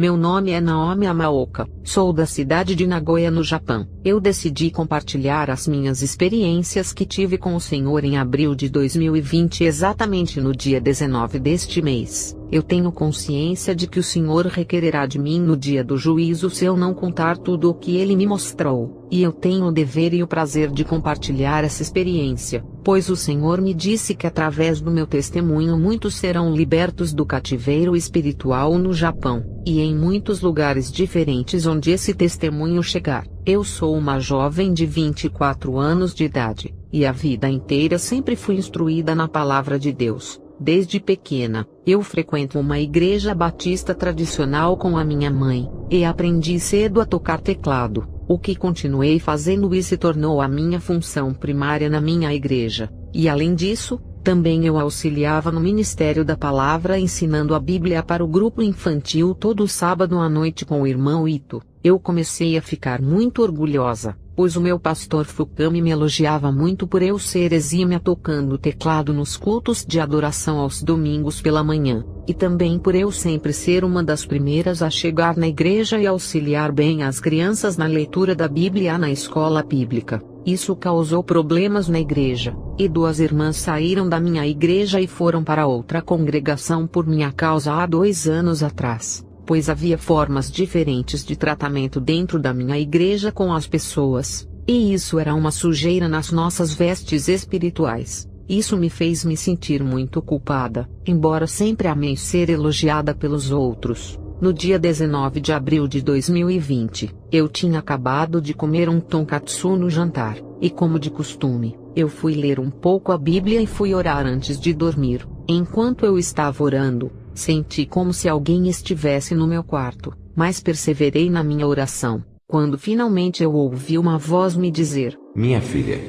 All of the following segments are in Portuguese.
Meu nome é Naomi Amaoka, sou da cidade de Nagoya, no Japão. Eu decidi compartilhar as minhas experiências que tive com o Senhor em abril de 2020, exatamente no dia 19 deste mês. Eu tenho consciência de que o Senhor requererá de mim no dia do juízo se eu não contar tudo o que Ele me mostrou, e eu tenho o dever e o prazer de compartilhar essa experiência, pois o Senhor me disse que através do meu testemunho muitos serão libertos do cativeiro espiritual no Japão, e em muitos lugares diferentes onde esse testemunho chegar. Eu sou uma jovem de 24 anos de idade, e a vida inteira sempre fui instruída na palavra de Deus. Desde pequena, eu frequento uma igreja batista tradicional com a minha mãe, e aprendi cedo a tocar teclado, o que continuei fazendo e se tornou a minha função primária na minha igreja. E além disso, também eu auxiliava no Ministério da Palavra ensinando a Bíblia para o grupo infantil todo sábado à noite com o irmão Ito. Eu comecei a ficar muito orgulhosa, pois o meu pastor Fukami me elogiava muito por eu ser exímia tocando teclado nos cultos de adoração aos domingos pela manhã, e também por eu sempre ser uma das primeiras a chegar na igreja e auxiliar bem as crianças na leitura da Bíblia na escola bíblica. Isso causou problemas na igreja, e 2 irmãs saíram da minha igreja e foram para outra congregação por minha causa há 2 anos atrás, pois havia formas diferentes de tratamento dentro da minha igreja com as pessoas, e isso era uma sujeira nas nossas vestes espirituais. Isso me fez me sentir muito culpada, embora sempre amei ser elogiada pelos outros. No dia 19 de abril de 2020, eu tinha acabado de comer um tonkatsu no jantar, e como de costume, eu fui ler um pouco a Bíblia e fui orar antes de dormir. Enquanto eu estava orando, senti como se alguém estivesse no meu quarto, mas perseverei na minha oração. Quando finalmente eu ouvi uma voz me dizer: "Minha filha."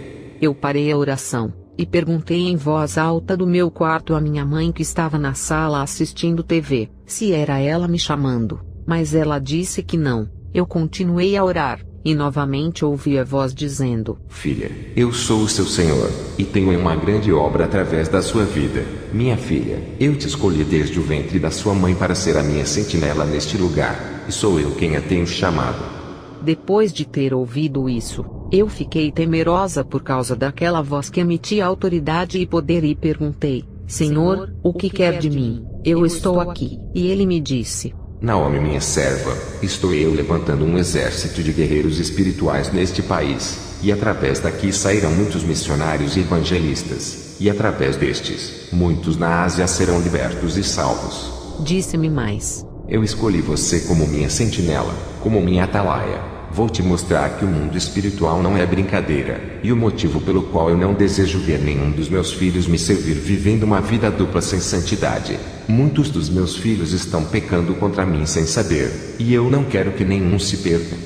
Eu parei a oração, e perguntei em voz alta do meu quarto à minha mãe que estava na sala assistindo TV, se era ela me chamando, mas ela disse que não. Eu continuei a orar, e novamente ouvi a voz dizendo: "Filha, eu sou o seu Senhor, e tenho uma grande obra através da sua vida. Minha filha, eu te escolhi desde o ventre da sua mãe para ser a minha sentinela neste lugar, e sou eu quem a tenho chamado." Depois de ter ouvido isso, eu fiquei temerosa por causa daquela voz que emitia autoridade e poder e perguntei: "Senhor, o que quer de mim? Eu estou aqui." E ele me disse: "Naomi, minha serva, estou eu levantando um exército de guerreiros espirituais neste país, e através daqui sairão muitos missionários e evangelistas, e através destes, muitos na Ásia serão libertos e salvos." Disse-me mais: "Eu escolhi você como minha sentinela, como minha atalaia. Vou te mostrar que o mundo espiritual não é brincadeira, e o motivo pelo qual eu não desejo ver nenhum dos meus filhos me servir vivendo uma vida dupla sem santidade. Muitos dos meus filhos estão pecando contra mim sem saber, e eu não quero que nenhum se perca."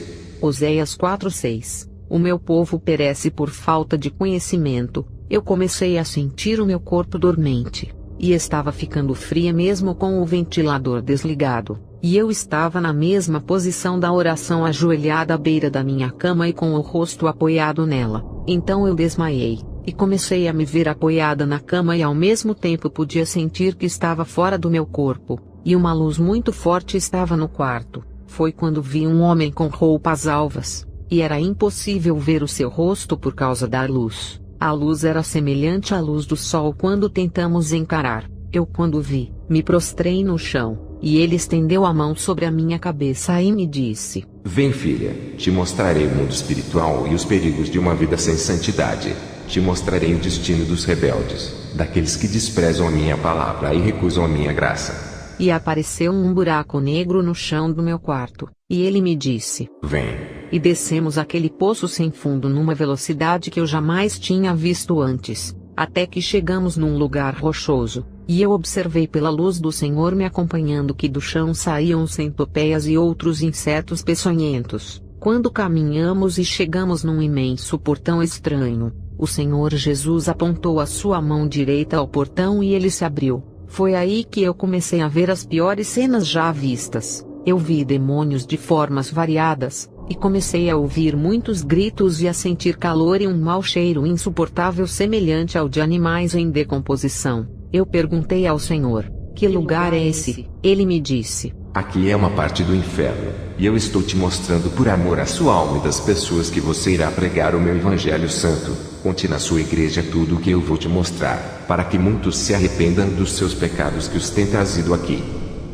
Oséias 4:6. O meu povo perece por falta de conhecimento. Eu comecei a sentir o meu corpo dormente, e estava ficando fria mesmo com o ventilador desligado. E eu estava na mesma posição da oração ajoelhada à beira da minha cama e com o rosto apoiado nela. Então eu desmaiei, e comecei a me ver apoiada na cama e ao mesmo tempo podia sentir que estava fora do meu corpo, e uma luz muito forte estava no quarto. Foi quando vi um homem com roupas alvas, e era impossível ver o seu rosto por causa da luz. A luz era semelhante à luz do sol quando tentamos encarar. Eu quando vi, me prostrei no chão. E ele estendeu a mão sobre a minha cabeça e me disse: "Vem, filha, te mostrarei o mundo espiritual e os perigos de uma vida sem santidade. Te mostrarei o destino dos rebeldes, daqueles que desprezam a minha palavra e recusam a minha graça." E apareceu um buraco negro no chão do meu quarto, e ele me disse: "Vem." E descemos aquele poço sem fundo numa velocidade que eu jamais tinha visto antes, até que chegamos num lugar rochoso. E eu observei pela luz do Senhor me acompanhando que do chão saíam centopeias e outros insetos peçonhentos. Quando caminhamos e chegamos num imenso portão estranho, o Senhor Jesus apontou a sua mão direita ao portão e ele se abriu. Foi aí que eu comecei a ver as piores cenas já vistas. Eu vi demônios de formas variadas, e comecei a ouvir muitos gritos e a sentir calor e um mau cheiro insuportável semelhante ao de animais em decomposição. Eu perguntei ao Senhor: "Que lugar é esse?" Ele me disse: Aqui é uma parte do inferno, e eu estou te mostrando por amor à sua alma e das pessoas que você irá pregar o meu evangelho santo. Conte na sua igreja tudo o que eu vou te mostrar, para que muitos se arrependam dos seus pecados que os têm trazido aqui.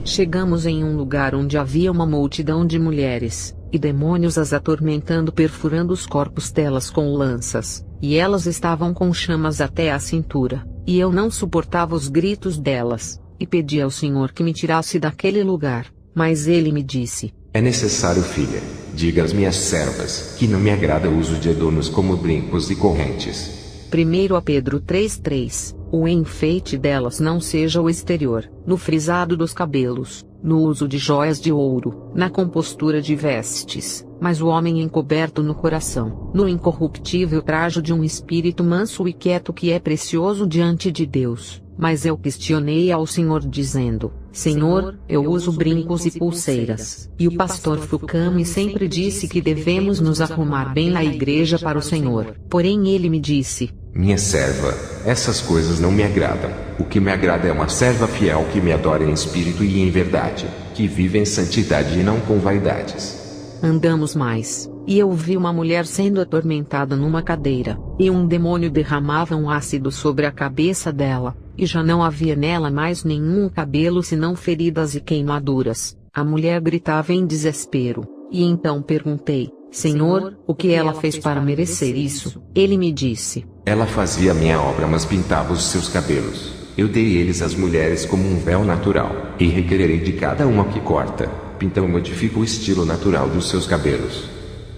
Chegamos em um lugar onde havia uma multidão de mulheres, e demônios as atormentando, perfurando os corpos delas com lanças, e elas estavam com chamas até a cintura, e eu não suportava os gritos delas, e pedi ao Senhor que me tirasse daquele lugar, mas ele me disse: É necessário, filha, diga às minhas servas, que não me agrada o uso de adornos como brincos e correntes. 1 Pedro 3:3, o enfeite delas não seja o exterior, no frisado dos cabelos, no uso de joias de ouro, na compostura de vestes, mas o homem encoberto no coração, no incorruptível trajo de um espírito manso e quieto que é precioso diante de Deus. Mas eu questionei ao Senhor dizendo: Senhor, eu uso brincos e pulseiras. E o pastor Fukami sempre disse que devemos nos arrumar bem na igreja para o Senhor. Porém ele me disse: Minha serva, essas coisas não me agradam. O que me agrada é uma serva fiel que me adora em espírito e em verdade, que vive em santidade e não com vaidades. Andamos mais, e eu vi uma mulher sendo atormentada numa cadeira, e um demônio derramava um ácido sobre a cabeça dela, e já não havia nela mais nenhum cabelo senão feridas e queimaduras. A mulher gritava em desespero, e então perguntei: Senhor, o que ela fez para merecer isso? Ele me disse: Ela fazia minha obra, mas pintava os seus cabelos. Eu dei eles às mulheres como um véu natural, e requererei de cada uma que corta, pinta ou modifica o estilo natural dos seus cabelos.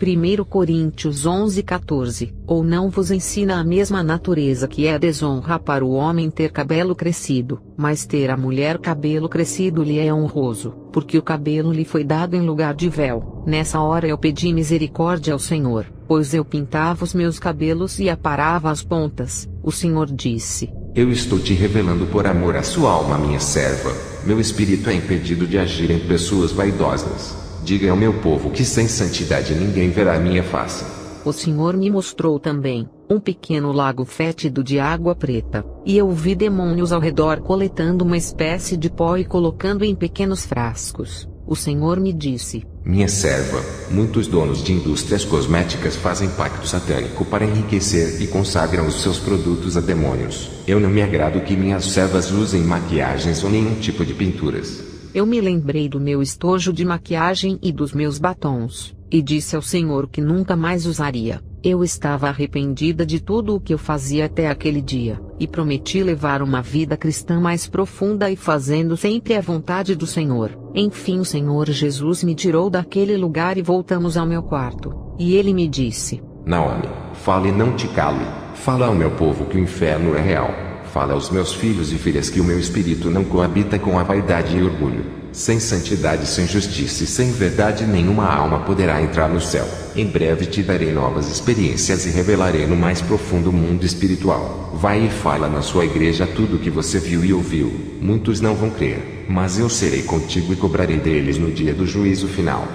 1 Coríntios 11:14, ou não vos ensina a mesma natureza que é desonra para o homem ter cabelo crescido, mas ter a mulher cabelo crescido lhe é honroso, porque o cabelo lhe foi dado em lugar de véu. Nessa hora eu pedi misericórdia ao Senhor, pois eu pintava os meus cabelos e aparava as pontas. O Senhor disse: Eu estou te revelando por amor à sua alma, minha serva. Meu espírito é impedido de agir em pessoas vaidosas. Diga ao meu povo que sem santidade ninguém verá minha face. O Senhor me mostrou também um pequeno lago fétido de água preta, e eu vi demônios ao redor coletando uma espécie de pó e colocando em pequenos frascos. O Senhor me disse: Minha serva, muitos donos de indústrias cosméticas fazem pacto satânico para enriquecer e consagram os seus produtos a demônios. Eu não me agrado que minhas servas usem maquiagens ou nenhum tipo de pinturas. Eu me lembrei do meu estojo de maquiagem e dos meus batons, e disse ao Senhor que nunca mais usaria. Eu estava arrependida de tudo o que eu fazia até aquele dia, e prometi levar uma vida cristã mais profunda e fazendo sempre a vontade do Senhor. Enfim, o Senhor Jesus me tirou daquele lugar e voltamos ao meu quarto, e ele me disse: Naomi, fale e não te cale. Fala ao meu povo que o inferno é real. Fala aos meus filhos e filhas que o meu espírito não coabita com a vaidade e orgulho. Sem santidade, sem justiça e sem verdade nenhuma alma poderá entrar no céu. Em breve te darei novas experiências e revelarei no mais profundo mundo espiritual. Vai e fala na sua igreja tudo o que você viu e ouviu. Muitos não vão crer, mas eu serei contigo e cobrarei deles no dia do juízo final.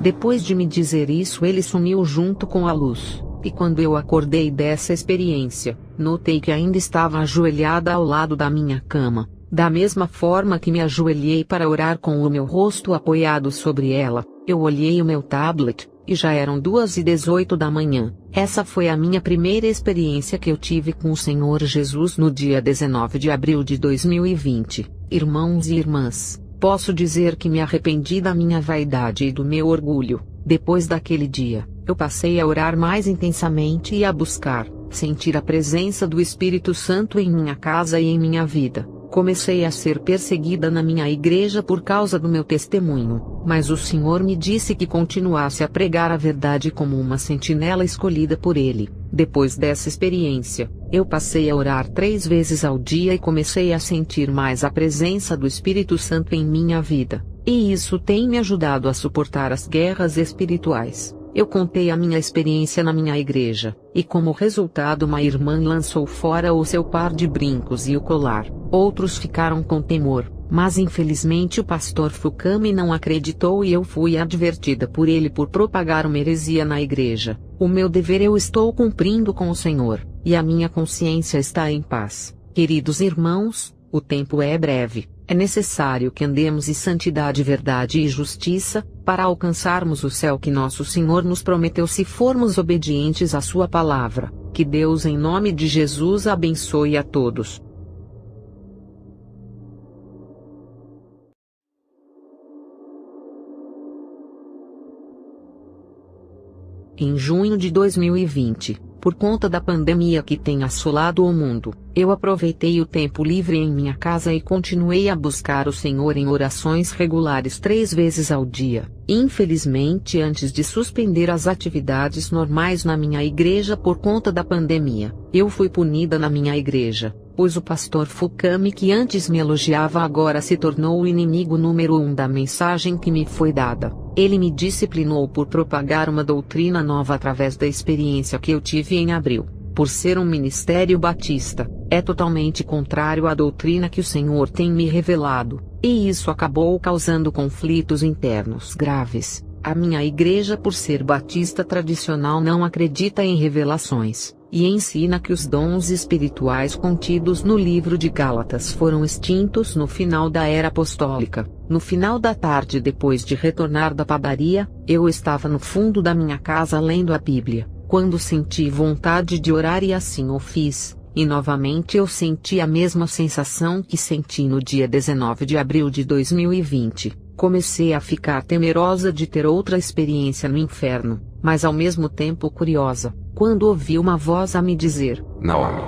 Depois de me dizer isso, ele sumiu junto com a luz. E quando eu acordei dessa experiência, notei que ainda estava ajoelhada ao lado da minha cama, da mesma forma que me ajoelhei para orar com o meu rosto apoiado sobre ela. Eu olhei o meu tablet, e já eram 2h18 da manhã. Essa foi a minha primeira experiência que eu tive com o Senhor Jesus no dia 19 de abril de 2020. Irmãos e irmãs, posso dizer que me arrependi da minha vaidade e do meu orgulho. Depois daquele dia, eu passei a orar mais intensamente e a buscar, sentir a presença do Espírito Santo em minha casa e em minha vida. Comecei a ser perseguida na minha igreja por causa do meu testemunho, mas o Senhor me disse que continuasse a pregar a verdade como uma sentinela escolhida por Ele. Depois dessa experiência, eu passei a orar 3 vezes ao dia e comecei a sentir mais a presença do Espírito Santo em minha vida. E isso tem me ajudado a suportar as guerras espirituais. Eu contei a minha experiência na minha igreja, e como resultado uma irmã lançou fora o seu par de brincos e o colar. Outros ficaram com temor, mas infelizmente o pastor Fukami não acreditou e eu fui advertida por ele por propagar uma heresia na igreja. O meu dever eu estou cumprindo com o Senhor, e a minha consciência está em paz. Queridos irmãos, o tempo é breve, É necessário que andemos em santidade, verdade e justiça, para alcançarmos o céu que nosso Senhor nos prometeu se formos obedientes à sua palavra. Que Deus em nome de Jesus abençoe a todos. Em junho de 2020, por conta da pandemia que tem assolado o mundo, eu aproveitei o tempo livre em minha casa e continuei a buscar o Senhor em orações regulares 3 vezes ao dia. Infelizmente, antes de suspender as atividades normais na minha igreja por conta da pandemia, eu fui punida na minha igreja, pois o pastor Fukami, que antes me elogiava, agora se tornou o inimigo número 1 da mensagem que me foi dada. Ele me disciplinou por propagar uma doutrina nova através da experiência que eu tive em abril. Por ser um ministério batista, é totalmente contrário à doutrina que o Senhor tem me revelado, e isso acabou causando conflitos internos graves. A minha igreja, por ser batista tradicional, não acredita em revelações, e ensina que os dons espirituais contidos no livro de Gálatas foram extintos no final da era apostólica. No final da tarde, depois de retornar da padaria, eu estava no fundo da minha casa lendo a Bíblia, quando senti vontade de orar e assim o fiz, e novamente eu senti a mesma sensação que senti no dia 19 de abril de 2020. Comecei a ficar temerosa de ter outra experiência no inferno, mas ao mesmo tempo curiosa, quando ouvi uma voz a me dizer: Naomi.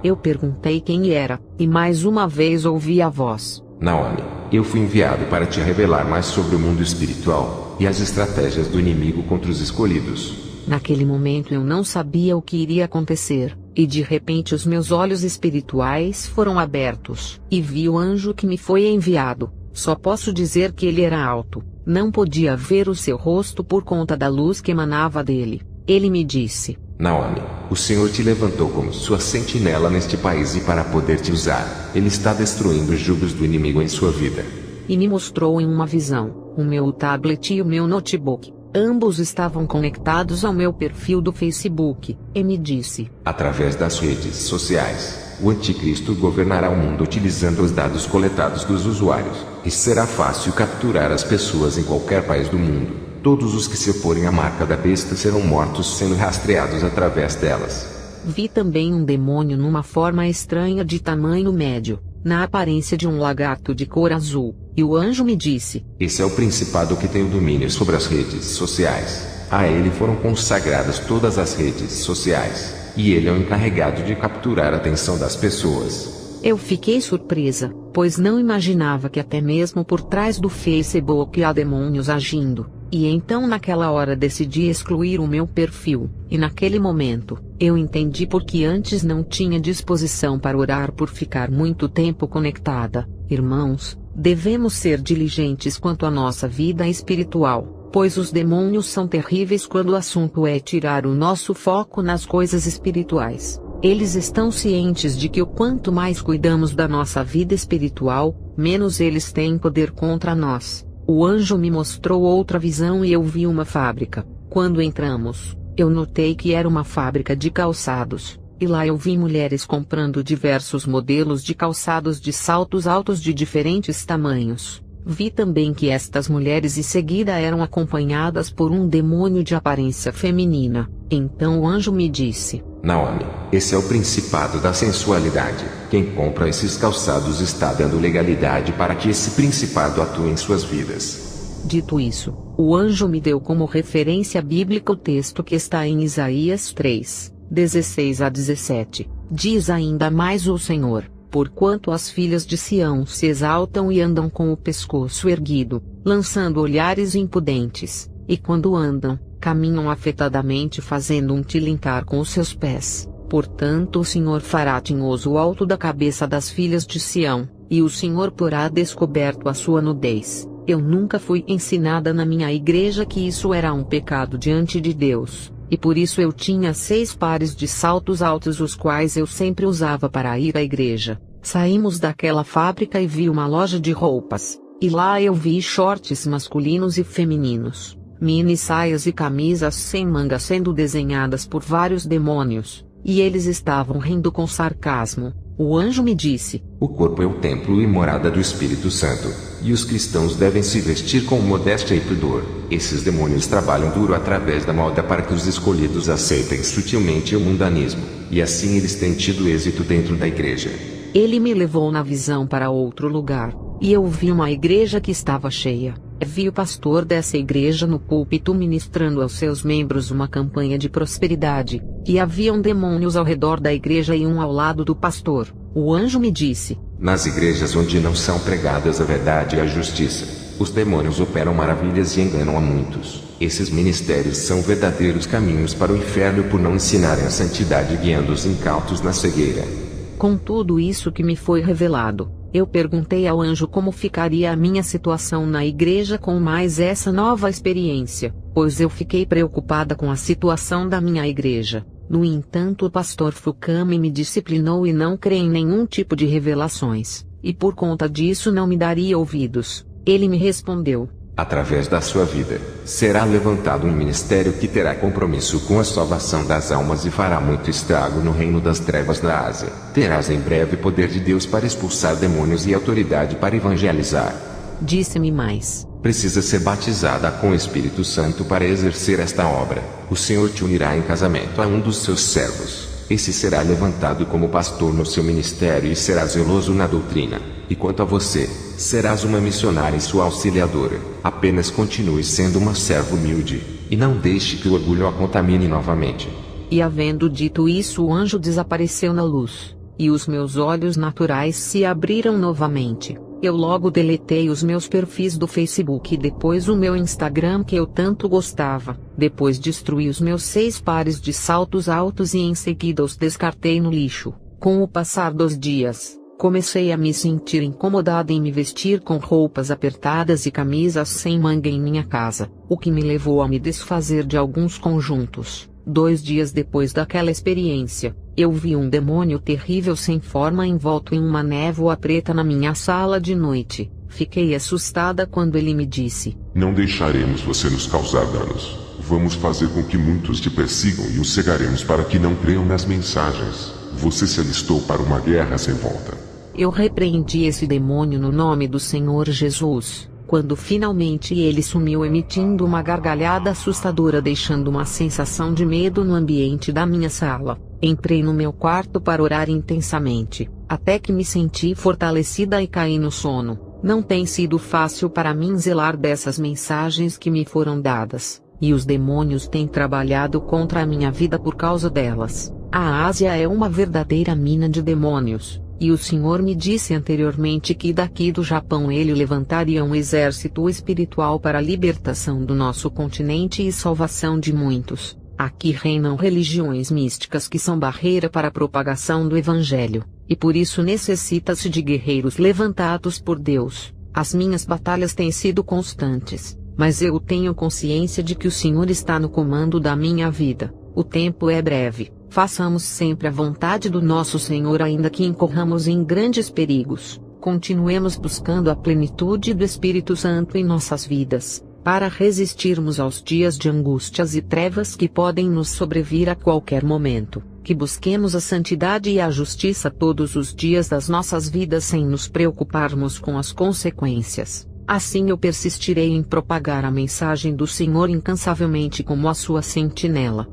Eu perguntei quem era, e mais uma vez ouvi a voz: Naomi, eu fui enviado para te revelar mais sobre o mundo espiritual, e as estratégias do inimigo contra os escolhidos. Naquele momento eu não sabia o que iria acontecer, e de repente os meus olhos espirituais foram abertos, e vi o anjo que me foi enviado. Só posso dizer que ele era alto, não podia ver o seu rosto por conta da luz que emanava dele. Ele me disse: Naomi, o Senhor te levantou como sua sentinela neste país e para poder te usar, Ele está destruindo os jugos do inimigo em sua vida. E me mostrou em uma visão, o meu tablet e o meu notebook. Ambos estavam conectados ao meu perfil do Facebook, e me disse: através das redes sociais, o anticristo governará o mundo utilizando os dados coletados dos usuários, e será fácil capturar as pessoas em qualquer país do mundo. Todos os que se oporem à marca da besta serão mortos sendo rastreados através delas. Vi também um demônio numa forma estranha de tamanho médio, na aparência de um lagarto de cor azul, e o anjo me disse: esse é o principado que tem o domínio sobre as redes sociais. A ele foram consagradas todas as redes sociais, e ele é o encarregado de capturar a atenção das pessoas. Eu fiquei surpresa, pois não imaginava que até mesmo por trás do Facebook há demônios agindo. E então naquela hora decidi excluir o meu perfil, e naquele momento, eu entendi porque antes não tinha disposição para orar por ficar muito tempo conectada. Irmãos, devemos ser diligentes quanto à nossa vida espiritual, pois os demônios são terríveis quando o assunto é tirar o nosso foco nas coisas espirituais. Eles estão cientes de que o quanto mais cuidamos da nossa vida espiritual, menos eles têm poder contra nós. O anjo me mostrou outra visão e eu vi uma fábrica. Quando entramos, eu notei que era uma fábrica de calçados, e lá eu vi mulheres comprando diversos modelos de calçados de saltos altos de diferentes tamanhos. Vi também que estas mulheres em seguida eram acompanhadas por um demônio de aparência feminina. Então o anjo me disse: Naomi, esse é o principado da sensualidade. Quem compra esses calçados está dando legalidade para que esse principado atue em suas vidas. Dito isso, o anjo me deu como referência bíblica o texto que está em Isaías 3, 16 a 17. Diz ainda mais o Senhor: porquanto as filhas de Sião se exaltam e andam com o pescoço erguido, lançando olhares impudentes, e quando andam, caminham afetadamente fazendo um tilintar com os seus pés. Portanto o Senhor fará tinhoso o alto da cabeça das filhas de Sião, e o Senhor porá descoberto a sua nudez. Eu nunca fui ensinada na minha igreja que isso era um pecado diante de Deus, e por isso eu tinha 6 pares de saltos altos os quais eu sempre usava para ir à igreja. Saímos daquela fábrica e vi uma loja de roupas, e lá eu vi shorts masculinos e femininos, mini saias e camisas sem manga sendo desenhadas por vários demônios, e eles estavam rindo com sarcasmo, O anjo me disse: O corpo é o templo e morada do Espírito Santo, e os cristãos devem se vestir com modéstia e pudor. Esses demônios trabalham duro através da moda para que os escolhidos aceitem sutilmente o mundanismo, e assim eles têm tido êxito dentro da igreja. Ele me levou na visão para outro lugar, e eu vi uma igreja que estava cheia. Vi o pastor dessa igreja no púlpito ministrando aos seus membros uma campanha de prosperidade, e haviam demônios ao redor da igreja e um ao lado do pastor. O anjo me disse: Nas igrejas onde não são pregadas a verdade e a justiça, os demônios operam maravilhas e enganam a muitos. Esses ministérios são verdadeiros caminhos para o inferno por não ensinarem a santidade, guiando os incautos na cegueira. Com tudo isso que me foi revelado, eu perguntei ao anjo como ficaria a minha situação na igreja com mais essa nova experiência, pois eu fiquei preocupada com a situação da minha igreja. No entanto, o pastor Fukami me disciplinou e não crê em nenhum tipo de revelações, e por conta disso não me daria ouvidos. Ele me respondeu: Através da sua vida, será levantado um ministério que terá compromisso com a salvação das almas e fará muito estrago no reino das trevas da Ásia. Terás em breve poder de Deus para expulsar demônios e autoridade para evangelizar. Disse-me mais: Precisa ser batizada com o Espírito Santo para exercer esta obra. O Senhor te unirá em casamento a um dos seus servos. Esse será levantado como pastor no seu ministério e será zeloso na doutrina. E quanto a você, serás uma missionária e sua auxiliadora. Apenas continue sendo uma serva humilde, e não deixe que o orgulho a contamine novamente. E havendo dito isso, o anjo desapareceu na luz, e os meus olhos naturais se abriram novamente. Eu logo deletei os meus perfis do Facebook e depois o meu Instagram que eu tanto gostava. Depois destruí os meus 6 pares de saltos altos e em seguida os descartei no lixo. Com o passar dos dias, comecei a me sentir incomodada em me vestir com roupas apertadas e camisas sem manga em minha casa, o que me levou a me desfazer de alguns conjuntos. 2 dias depois daquela experiência, eu vi um demônio terrível sem forma envolto em uma névoa preta na minha sala de noite. Fiquei assustada quando ele me disse: Não deixaremos você nos causar danos. Vamos fazer com que muitos te persigam e os cegaremos para que não creiam nas mensagens. Você se alistou para uma guerra sem volta. Eu repreendi esse demônio no nome do Senhor Jesus. Quando finalmente ele sumiu emitindo uma gargalhada assustadora, deixando uma sensação de medo no ambiente da minha sala, entrei no meu quarto para orar intensamente, até que me senti fortalecida e caí no sono. Não tem sido fácil para mim zelar dessas mensagens que me foram dadas, e os demônios têm trabalhado contra a minha vida por causa delas. A Ásia é uma verdadeira mina de demônios. E o Senhor me disse anteriormente que daqui do Japão ele levantaria um exército espiritual para a libertação do nosso continente e salvação de muitos. Aqui reinam religiões místicas que são barreira para a propagação do Evangelho, e por isso necessita-se de guerreiros levantados por Deus. As minhas batalhas têm sido constantes, mas eu tenho consciência de que o Senhor está no comando da minha vida. O tempo é breve. Façamos sempre a vontade do nosso Senhor, ainda que incorramos em grandes perigos. Continuemos buscando a plenitude do Espírito Santo em nossas vidas, para resistirmos aos dias de angústias e trevas que podem nos sobrevir a qualquer momento. Que busquemos a santidade e a justiça todos os dias das nossas vidas sem nos preocuparmos com as consequências. Assim eu persistirei em propagar a mensagem do Senhor incansavelmente como a sua sentinela.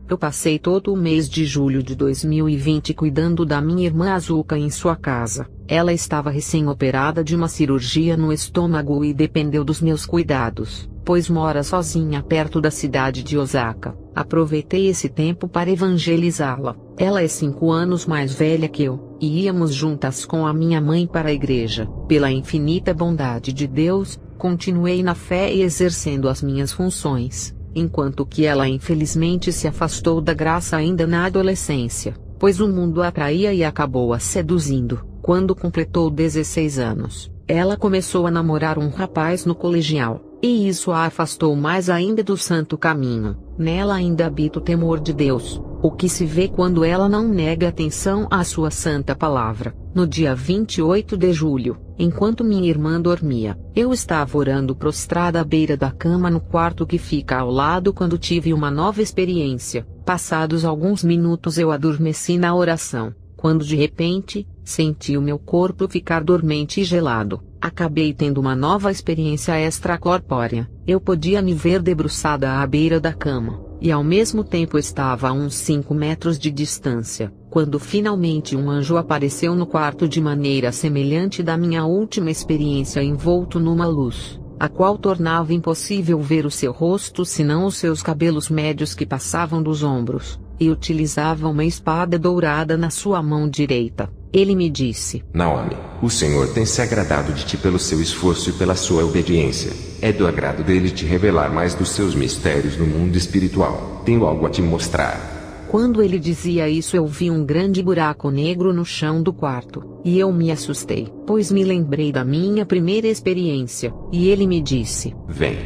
Eu passei todo o mês de julho de 2020 cuidando da minha irmã Azuka em sua casa. Ela estava recém-operada de uma cirurgia no estômago e dependeu dos meus cuidados, pois mora sozinha perto da cidade de Osaka. Aproveitei esse tempo para evangelizá-la. Ela é 5 anos mais velha que eu, e íamos juntas com a minha mãe para a igreja. Pela infinita bondade de Deus, continuei na fé e exercendo as minhas funções. Enquanto que ela infelizmente se afastou da graça ainda na adolescência, pois o mundo a atraía e acabou a seduzindo. Quando completou 16 anos, ela começou a namorar um rapaz no colegial, e isso a afastou mais ainda do santo caminho. Nela ainda habita o temor de Deus, o que se vê quando ela não nega atenção à sua santa palavra. no dia 28 de julho, enquanto minha irmã dormia, eu estava orando prostrada à beira da cama no quarto que fica ao lado quando tive uma nova experiência. Passados alguns minutos eu adormeci na oração, quando de repente, senti o meu corpo ficar dormente e gelado. Acabei tendo uma nova experiência extracorpórea. Eu podia me ver debruçada à beira da cama, e ao mesmo tempo estava a uns 5 metros de distância, quando finalmente um anjo apareceu no quarto de maneira semelhante da minha última experiência, envolto numa luz, a qual tornava impossível ver o seu rosto senão os seus cabelos médios que passavam dos ombros, e utilizava uma espada dourada na sua mão direita. Ele me disse: Naomi, o Senhor tem se agradado de ti pelo seu esforço e pela sua obediência. É do agrado dele te revelar mais dos seus mistérios no mundo espiritual. Tenho algo a te mostrar. Quando ele dizia isso, eu vi um grande buraco negro no chão do quarto, e eu me assustei, pois me lembrei da minha primeira experiência, e ele me disse: Vem.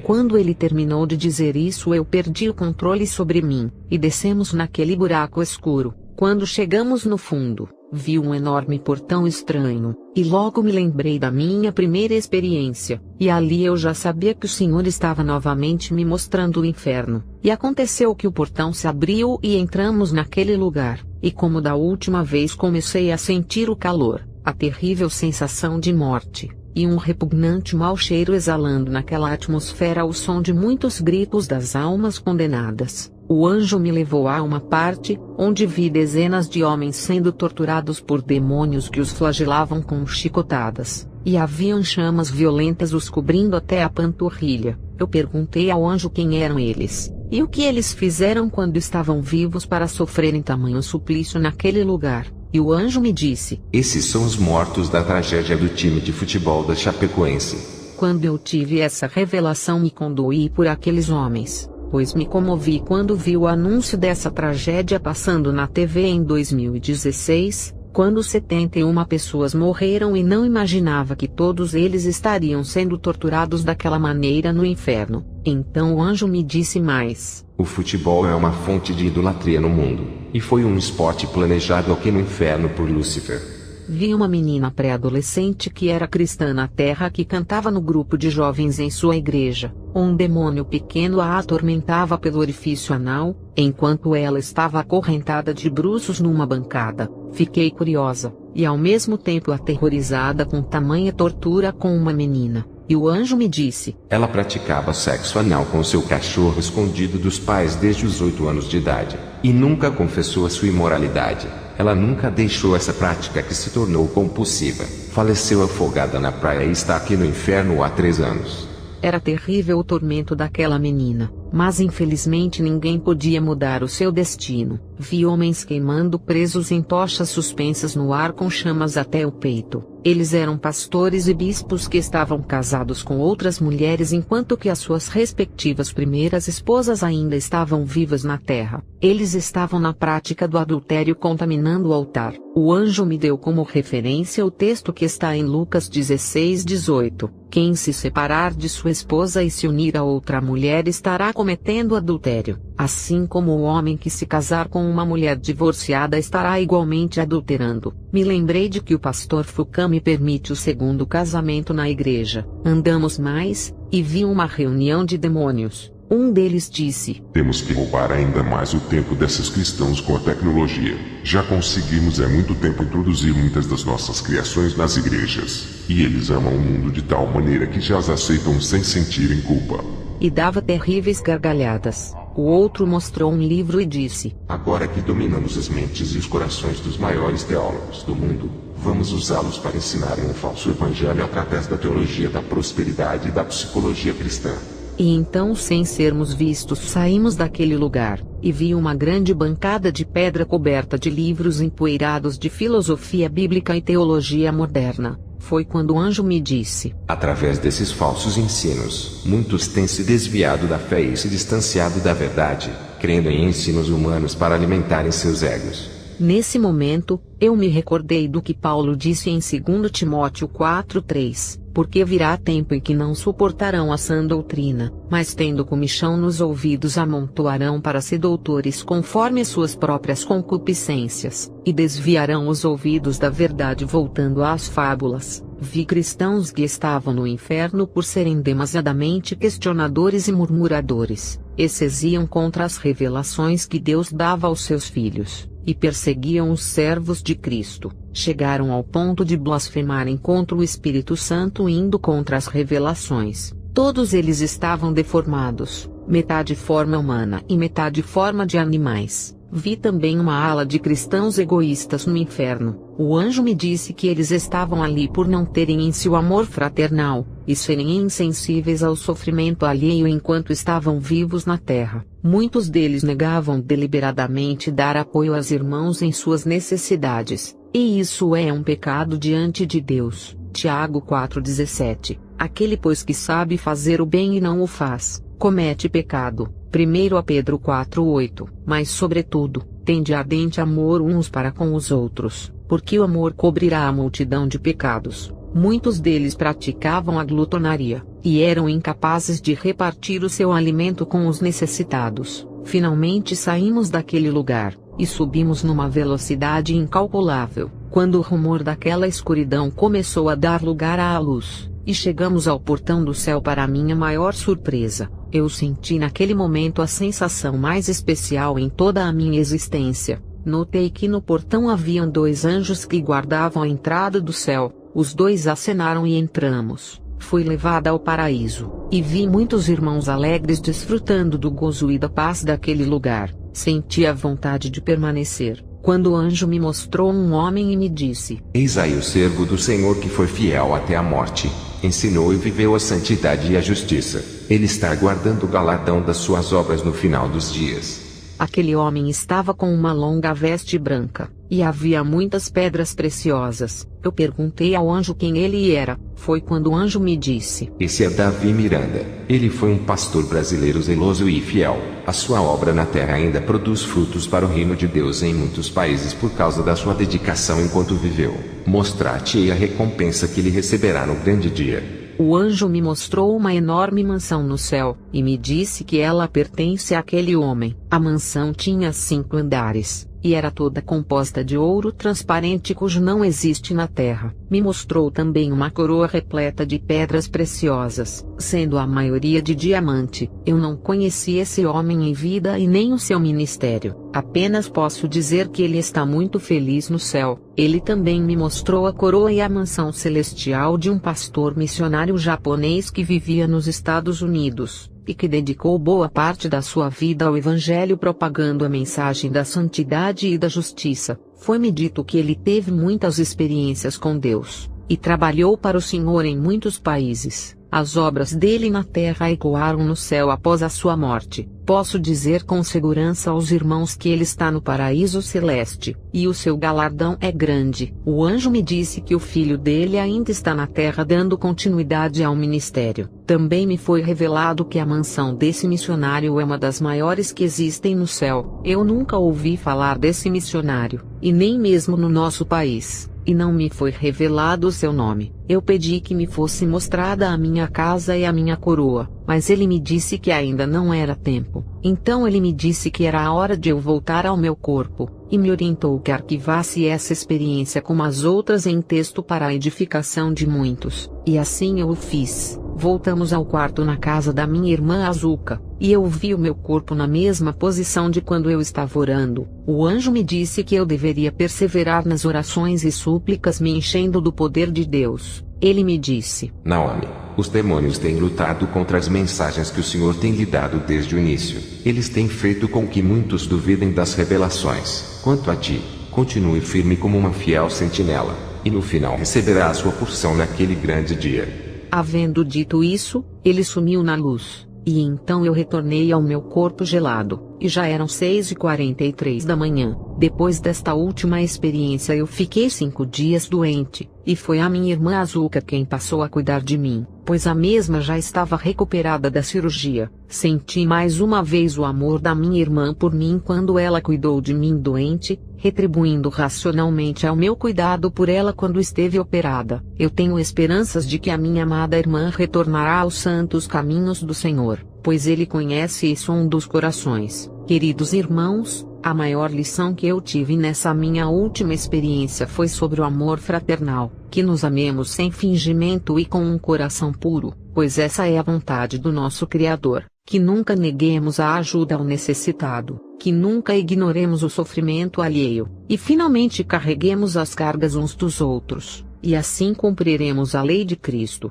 Quando ele terminou de dizer isso, eu perdi o controle sobre mim, e descemos naquele buraco escuro. Quando chegamos no fundo, vi um enorme portão estranho, e logo me lembrei da minha primeira experiência, e ali eu já sabia que o Senhor estava novamente me mostrando o inferno. E aconteceu que o portão se abriu e entramos naquele lugar, e como da última vez comecei a sentir o calor, a terrível sensação de morte, e um repugnante mau cheiro exalando naquela atmosfera o som de muitos gritos das almas condenadas. O anjo me levou a uma parte, onde vi dezenas de homens sendo torturados por demônios que os flagelavam com chicotadas, e haviam chamas violentas os cobrindo até a panturrilha. Eu perguntei ao anjo quem eram eles, e o que eles fizeram quando estavam vivos para sofrerem tamanho suplício naquele lugar. E o anjo me disse: Esses são os mortos da tragédia do time de futebol da Chapecoense. Quando eu tive essa revelação, me condoí por aqueles homens, pois me comovi quando vi o anúncio dessa tragédia passando na TV em 2016, quando 71 pessoas morreram, e não imaginava que todos eles estariam sendo torturados daquela maneira no inferno. Então o anjo me disse mais: O futebol é uma fonte de idolatria no mundo, e foi um esporte planejado aqui no inferno por Lúcifer. Vi uma menina pré-adolescente que era cristã na terra que cantava no grupo de jovens em sua igreja. Um demônio pequeno a atormentava pelo orifício anal, enquanto ela estava acorrentada de bruços numa bancada. Fiquei curiosa, e ao mesmo tempo aterrorizada com tamanha tortura com uma menina. E o anjo me disse: Ela praticava sexo anal com seu cachorro escondido dos pais desde os 8 anos de idade, e nunca confessou a sua imoralidade. Ela nunca deixou essa prática, que se tornou compulsiva. Faleceu afogada na praia e está aqui no inferno há 3 anos. Era terrível o tormento daquela menina, mas infelizmente ninguém podia mudar o seu destino. Vi homens queimando presos em tochas suspensas no ar com chamas até o peito. Eles eram pastores e bispos que estavam casados com outras mulheres enquanto que as suas respectivas primeiras esposas ainda estavam vivas na terra. Eles estavam na prática do adultério, contaminando o altar. O anjo me deu como referência o texto que está em Lucas 16:18. Quem se separar de sua esposa e se unir a outra mulher estará cometendo adultério, assim como o homem que se casar com uma mulher divorciada estará igualmente adulterando. Me lembrei de que o pastor Foucault me permite o segundo casamento na igreja. Andamos mais, e vi uma reunião de demônios. Um deles disse: Temos que roubar ainda mais o tempo desses cristãos com a tecnologia. Já conseguimos há muito tempo introduzir muitas das nossas criações nas igrejas, e eles amam o mundo de tal maneira que já as aceitam sem sentirem culpa. E dava terríveis gargalhadas. O outro mostrou um livro e disse: Agora que dominamos as mentes e os corações dos maiores teólogos do mundo, vamos usá-los para ensinarem um falso evangelho através da teologia da prosperidade e da psicologia cristã. E então, sem sermos vistos, saímos daquele lugar, e vi uma grande bancada de pedra coberta de livros empoeirados de filosofia bíblica e teologia moderna. Foi quando o anjo me disse: Através desses falsos ensinos, muitos têm se desviado da fé e se distanciado da verdade, crendo em ensinos humanos para alimentarem seus egos. Nesse momento, eu me recordei do que Paulo disse em 2 Timóteo 4:3. porque virá tempo em que não suportarão a sã doutrina, mas tendo comichão nos ouvidos amontoarão para si doutores conforme suas próprias concupiscências, e desviarão os ouvidos da verdade voltando às fábulas. Vi cristãos que estavam no inferno por serem demasiadamente questionadores e murmuradores, exesiam contra as revelações que Deus dava aos seus filhos, e perseguiam os servos de Cristo. Chegaram ao ponto de blasfemarem contra o Espírito Santo indo contra as revelações. Todos eles estavam deformados, metade forma humana e metade forma de animais. Vi também uma ala de cristãos egoístas no inferno. O anjo me disse que eles estavam ali por não terem em si o amor fraternal, e serem insensíveis ao sofrimento alheio enquanto estavam vivos na terra. Muitos deles negavam deliberadamente dar apoio aos irmãos em suas necessidades, e isso é um pecado diante de Deus. Tiago 4,17. Aquele pois que sabe fazer o bem e não o faz, comete pecado. 1 Pedro 4,8. Mas sobretudo, tende ardente amor uns para com os outros, porque o amor cobrirá a multidão de pecados. Muitos deles praticavam a glutonaria, e eram incapazes de repartir o seu alimento com os necessitados. Finalmente saímos daquele lugar, e subimos numa velocidade incalculável, quando o rumor daquela escuridão começou a dar lugar à luz, e chegamos ao portão do céu. Para minha maior surpresa, eu senti naquele momento a sensação mais especial em toda a minha existência. Notei que no portão haviam 2 anjos que guardavam a entrada do céu. Os 2 acenaram e entramos. Fui levada ao paraíso, e vi muitos irmãos alegres desfrutando do gozo e da paz daquele lugar. Senti a vontade de permanecer, quando o anjo me mostrou um homem e me disse: Eis aí o servo do Senhor que foi fiel até a morte, ensinou e viveu a santidade e a justiça. Ele está aguardando o galardão das suas obras no final dos dias. Aquele homem estava com uma longa veste branca, e havia muitas pedras preciosas. Eu perguntei ao anjo quem ele era. Foi quando o anjo me disse: Esse é Davi Miranda. Ele foi um pastor brasileiro zeloso e fiel. A sua obra na terra ainda produz frutos para o reino de Deus em muitos países por causa da sua dedicação enquanto viveu. Mostrar-te-ei a recompensa que ele receberá no grande dia. O anjo me mostrou uma enorme mansão no céu, e me disse que ela pertence àquele homem. A mansão tinha 5 andares, e era toda composta de ouro transparente cujo não existe na terra. Me mostrou também uma coroa repleta de pedras preciosas, sendo a maioria de diamante. Eu não conheci esse homem em vida e nem o seu ministério. Apenas posso dizer que ele está muito feliz no céu. Ele também me mostrou a coroa e a mansão celestial de um pastor missionário japonês que vivia nos Estados Unidos, e que dedicou boa parte da sua vida ao Evangelho propagando a mensagem da santidade e da justiça. Foi-me dito que ele teve muitas experiências com Deus, e trabalhou para o Senhor em muitos países. As obras dele na terra ecoaram no céu após a sua morte. Posso dizer com segurança aos irmãos que ele está no paraíso celeste, e o seu galardão é grande. O anjo me disse que o filho dele ainda está na terra dando continuidade ao ministério. Também me foi revelado que a mansão desse missionário é uma das maiores que existem no céu. Eu nunca ouvi falar desse missionário, e nem mesmo no nosso país, e não me foi revelado o seu nome. Eu pedi que me fosse mostrada a minha casa e a minha coroa, mas ele me disse que ainda não era tempo. Então ele me disse que era a hora de eu voltar ao meu corpo, e me orientou que arquivasse essa experiência como as outras em texto para a edificação de muitos, e assim eu o fiz. Voltamos ao quarto na casa da minha irmã Azuka, e eu vi o meu corpo na mesma posição de quando eu estava orando. O anjo me disse que eu deveria perseverar nas orações e súplicas me enchendo do poder de Deus. Ele me disse: Naomi, os demônios têm lutado contra as mensagens que o Senhor tem lhe dado desde o início. Eles têm feito com que muitos duvidem das revelações. Quanto a ti, continue firme como uma fiel sentinela, e no final receberá a sua porção naquele grande dia. Havendo dito isso, ele sumiu na luz, e então eu retornei ao meu corpo gelado, e já eram 6h43 da manhã. Depois desta última experiência eu fiquei 5 dias doente, e foi a minha irmã Azuka quem passou a cuidar de mim, pois a mesma já estava recuperada da cirurgia. Senti mais uma vez o amor da minha irmã por mim quando ela cuidou de mim doente, retribuindo racionalmente ao meu cuidado por ela quando esteve operada. Eu tenho esperanças de que a minha amada irmã retornará aos santos caminhos do Senhor, pois Ele conhece e sonda os corações. Queridos irmãos, a maior lição que eu tive nessa minha última experiência foi sobre o amor fraternal, que nos amemos sem fingimento e com um coração puro, pois essa é a vontade do nosso Criador, que nunca neguemos a ajuda ao necessitado, que nunca ignoremos o sofrimento alheio, e finalmente carreguemos as cargas uns dos outros, e assim cumpriremos a lei de Cristo.